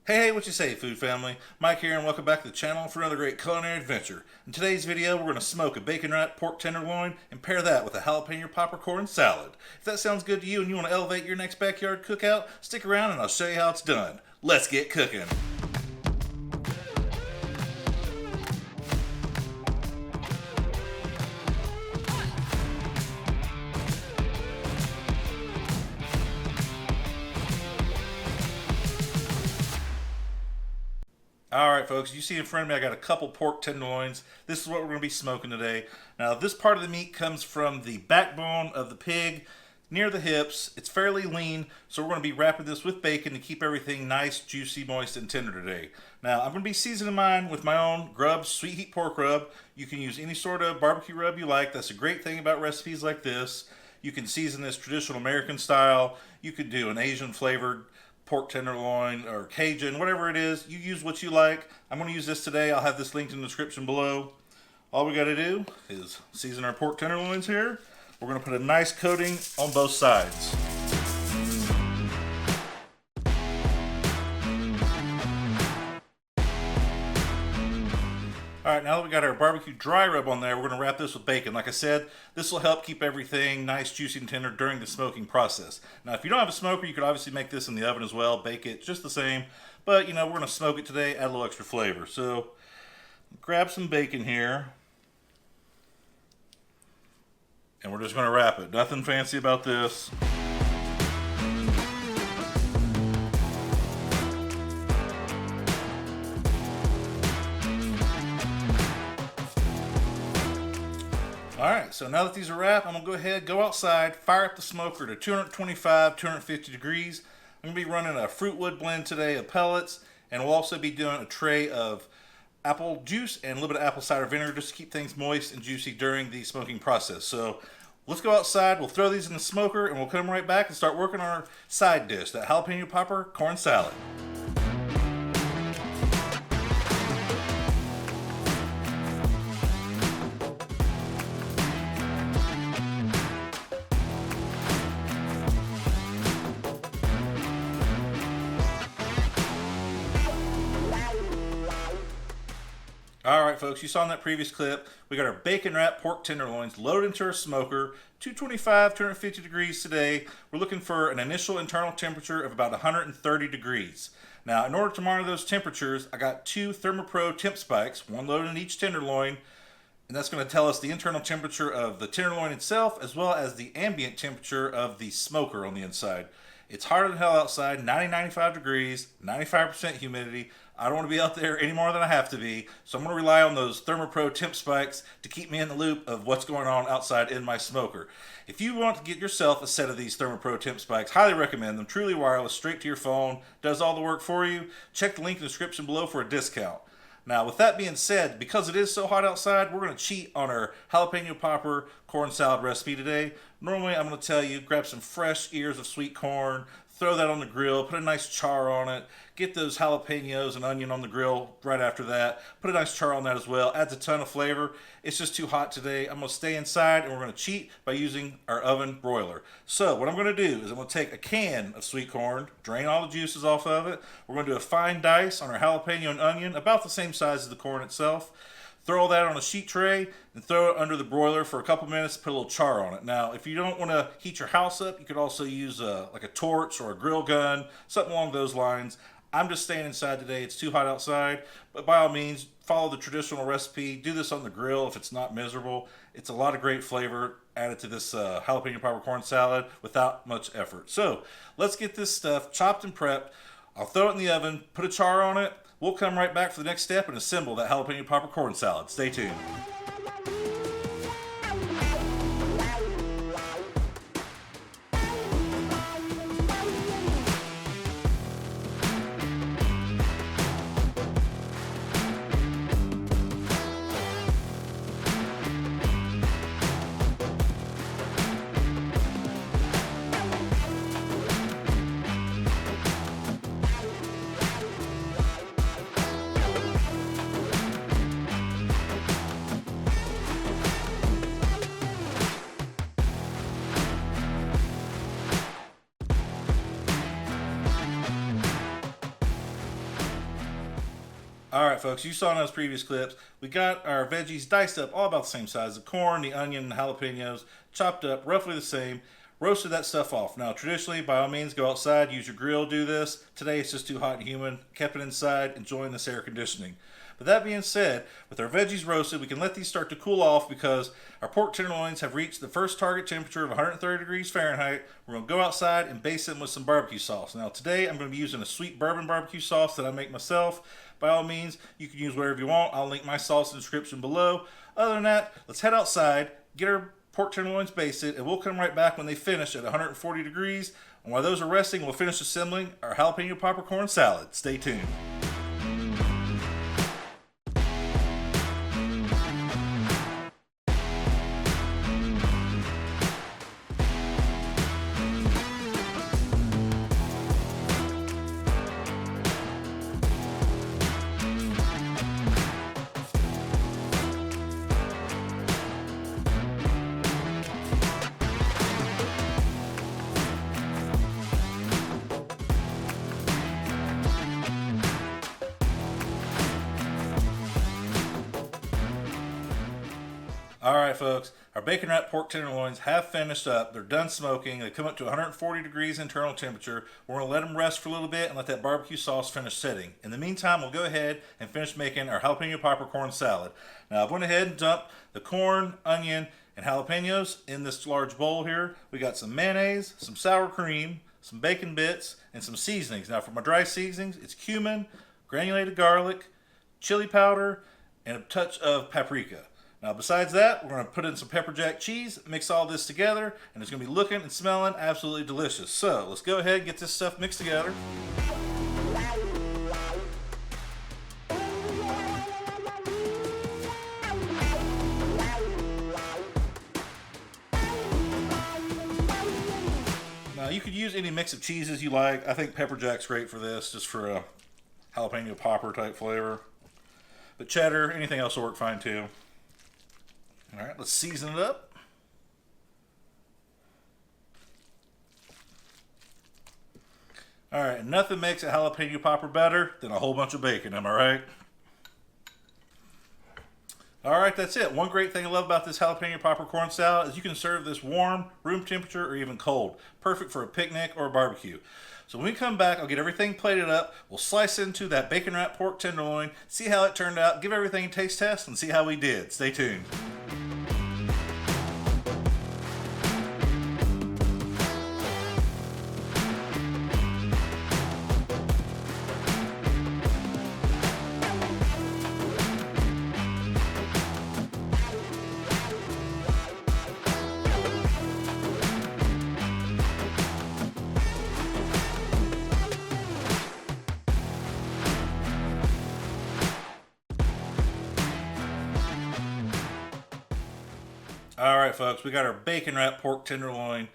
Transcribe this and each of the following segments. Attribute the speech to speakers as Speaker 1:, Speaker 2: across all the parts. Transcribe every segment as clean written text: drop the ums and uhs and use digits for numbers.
Speaker 1: Hey, what you say, food family? Mike here, and welcome back to the channel for another great culinary adventure. In today's video, we're going to smoke a bacon-wrapped pork tenderloin and pair that with a jalapeno popcorn salad. If that sounds good to you and you want to elevate your next backyard cookout, stick around and I'll show you how it's done. Let's get cooking. Alright folks, you see in front of me I got a couple pork tenderloins. This is what we're going to be smoking today. Now this part of the meat comes from the backbone of the pig near the hips. It's fairly lean, so we're going to be wrapping this with bacon to keep everything nice, juicy, moist, and tender today. Now I'm going to be seasoning mine with my own Grub's Sweet Heat Pork Rub. You can use any sort of barbecue rub you like. That's a great thing about recipes like this. You can season this traditional American style. You could do an Asian flavored pork tenderloin or Cajun, whatever it is. You use what you like. I'm going to use this today. I'll have this linked in the description below. All we got to do is season our pork tenderloins here. We're going to put a nice coating on both sides. Alright, now that we got our barbecue dry rub on there, we're going to wrap this with bacon. Like I said, this will help keep everything nice, juicy, and tender during the smoking process. Now, if you don't have a smoker, you could obviously make this in the oven as well, bake it just the same. But, you know, we're going to smoke it today, add a little extra flavor. So, grab some bacon here. And we're just going to wrap it. Nothing fancy about this. Alright, so now that these are wrapped, I'm going to go ahead, go outside, fire up the smoker to 225, 250 degrees. I'm going to be running a fruit wood blend today of pellets, and we'll also be doing a tray of apple juice and a little bit of apple cider vinegar just to keep things moist and juicy during the smoking process. So let's go outside, we'll throw these in the smoker, and we'll come right back and start working on our side dish, that jalapeno popper corn salad. Alright folks, you saw in that previous clip, we got our bacon wrapped pork tenderloins loaded into our smoker, 225, 250 degrees today. We're looking for an initial internal temperature of about 130 degrees. Now, in order to monitor those temperatures, I got two ThermoPro temp spikes, one loaded in each tenderloin, and that's going to tell us the internal temperature of the tenderloin itself, as well as the ambient temperature of the smoker on the inside. It's hotter than hell outside, 95 degrees, 95% humidity. I don't want to be out there any more than I have to be, so I'm going to rely on those ThermoPro temp spikes to keep me in the loop of what's going on outside in my smoker. If you want to get yourself a set of these ThermoPro temp spikes, highly recommend them. Truly wireless, straight to your phone, does all the work for you. Check the link in the description below for a discount. Now, with that being said, because it is so hot outside, we're going to cheat on our jalapeno popper corn salad recipe today. Normally, I'm going to tell you, grab some fresh ears of sweet corn, throw that on the grill, put a nice char on it, get those jalapenos and onion on the grill right after that, put a nice char on that as well, adds a ton of flavor. It's just too hot today. I'm going to stay inside and we're going to cheat by using our oven broiler. So what I'm going to do is I'm going to take a can of sweet corn, drain all the juices off of it. We're going to do a fine dice on our jalapeno and onion, about the same size as the corn itself. Throw all that on a sheet tray and throw it under the broiler for a couple minutes, put a little char on it. Now, if you don't want to heat your house up, you could also use like a torch or a grill gun, something along those lines. I'm just staying inside today. It's too hot outside, but by all means, follow the traditional recipe. Do this on the grill if it's not miserable. It's a lot of great flavor added to this jalapeno popper corn salad without much effort. So let's get this stuff chopped and prepped. I'll throw it in the oven, put a char on it. We'll come right back for the next step and assemble that jalapeno popper corn salad. Stay tuned. All right, folks, you saw in those previous clips, we got our veggies diced up all about the same size. The corn, the onion, the jalapenos, chopped up roughly the same. Roasted that stuff off. Now, traditionally, by all means, go outside, use your grill, do this. Today, it's just too hot and humid. Kept it inside, enjoying this air conditioning. But that being said, with our veggies roasted, we can let these start to cool off because our pork tenderloins have reached the first target temperature of 130 degrees Fahrenheit. We're going to go outside and baste them with some barbecue sauce. Now, today, I'm going to be using a sweet bourbon barbecue sauce that I make myself. By all means, you can use whatever you want. I'll link my sauce in the description below. Other than that, let's head outside, get our pork tenderloins basted, and we'll come right back when they finish at 140 degrees. And while those are resting, we'll finish assembling our jalapeno popcorn salad. Stay tuned. Alright folks, our bacon wrapped pork tenderloins have finished up. They're done smoking. They come up to 140 degrees internal temperature. We're going to let them rest for a little bit and let that barbecue sauce finish setting. In the meantime, we'll go ahead and finish making our jalapeno popcorn salad. Now I've went ahead and dumped the corn, onion, and jalapenos in this large bowl here. We got some mayonnaise, some sour cream, some bacon bits, and some seasonings. Now for my dry seasonings, it's cumin, granulated garlic, chili powder, and a touch of paprika. Now besides that, we're going to put in some pepper jack cheese, mix all this together, and it's going to be looking and smelling absolutely delicious. So let's go ahead and get this stuff mixed together. Now you could use any mix of cheeses you like. I think pepper jack's great for this, just for a jalapeno popper type flavor. But cheddar, anything else will work fine too. All right, let's season it up. All right, nothing makes a jalapeno popper better than a whole bunch of bacon, am I right? All right, that's it. One great thing I love about this jalapeno popcorn salad is you can serve this warm, room temperature, or even cold. Perfect for a picnic or a barbecue. So when we come back, I'll get everything plated up. We'll slice into that bacon wrapped pork tenderloin, see how it turned out, give everything a taste test, and see how we did. Stay tuned. All right, folks, we got our bacon wrapped pork tenderloin,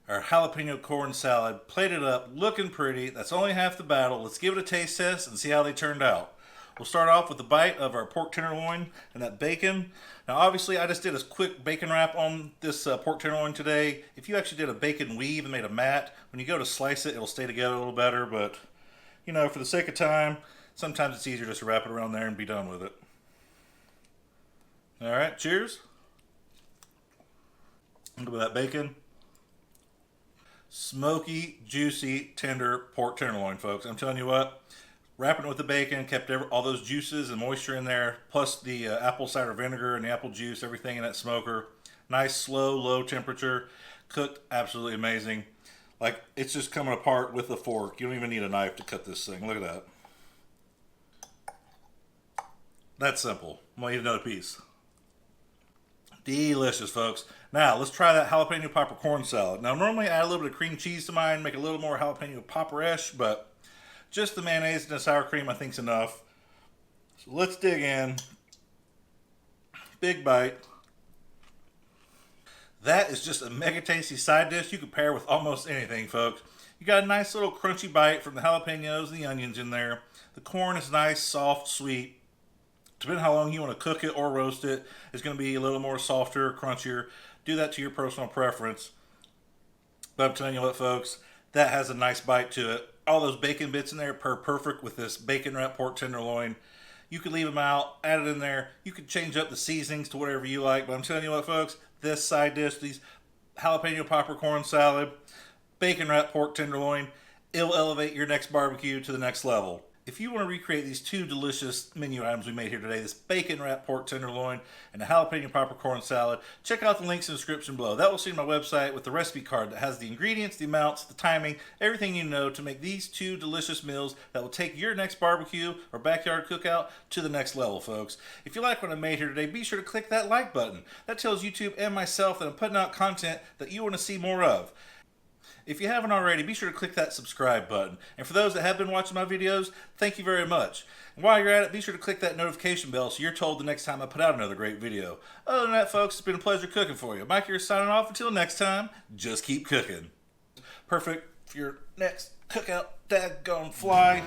Speaker 1: our jalapeno corn salad, plated up, looking pretty. That's only half the battle. Let's give it a taste test and see how they turned out. We'll start off with a bite of our pork tenderloin and that bacon. Now, obviously, I just did a quick bacon wrap on this pork tenderloin today. If you actually did a bacon weave and made a mat, when you go to slice it, it'll stay together a little better. But, you know, for the sake of time, sometimes it's easier just to wrap it around there and be done with it. All right, cheers. Look at that bacon. Smoky, juicy, tender pork tenderloin, folks. I'm telling you what, wrapping it with the bacon kept all those juices and moisture in there, plus the apple cider vinegar and the apple juice, everything in that smoker. Nice, slow, low temperature. Cooked absolutely amazing. Like, it's just coming apart with a fork. You don't even need a knife to cut this thing. Look at that. That's simple. I'm going to eat another piece. Delicious, folks. Now, let's try that jalapeno popcorn salad. Now, normally I add a little bit of cream cheese to mine, make it a little more jalapeno popper-ish, but just the mayonnaise and the sour cream I think is enough. So let's dig in. Big bite. That is just a mega tasty side dish you could pair with almost anything, folks. You got a nice little crunchy bite from the jalapenos and the onions in there. The corn is nice, soft, sweet. Depending on how long you want to cook it or roast it, it's going to be a little more softer, crunchier. Do that to your personal preference. But I'm telling you what, folks, that has a nice bite to it. All those bacon bits in there pair perfect with this bacon wrapped pork tenderloin. You could leave them out, add it in there. You could change up the seasonings to whatever you like. But I'm telling you what, folks, this side dish, these jalapeno popcorn salad, bacon wrapped pork tenderloin, it'll elevate your next barbecue to the next level. If you want to recreate these two delicious menu items we made here today, this bacon wrapped pork tenderloin and the jalapeno popcorn salad, check out the links in the description below. That will see my website with the recipe card that has the ingredients, the amounts, the timing, everything you know to make these two delicious meals that will take your next barbecue or backyard cookout to the next level, folks. If you like what I made here today, be sure to click that like button. That tells YouTube and myself that I'm putting out content that you want to see more of. If you haven't already, be sure to click that subscribe button. And for those that have been watching my videos, thank you very much. And while you're at it, be sure to click that notification bell so you're told the next time I put out another great video. Other than that, folks, it's been a pleasure cooking for you. Mike here signing off. Until next time, just keep cooking. Perfect for your next cookout, daggone fly.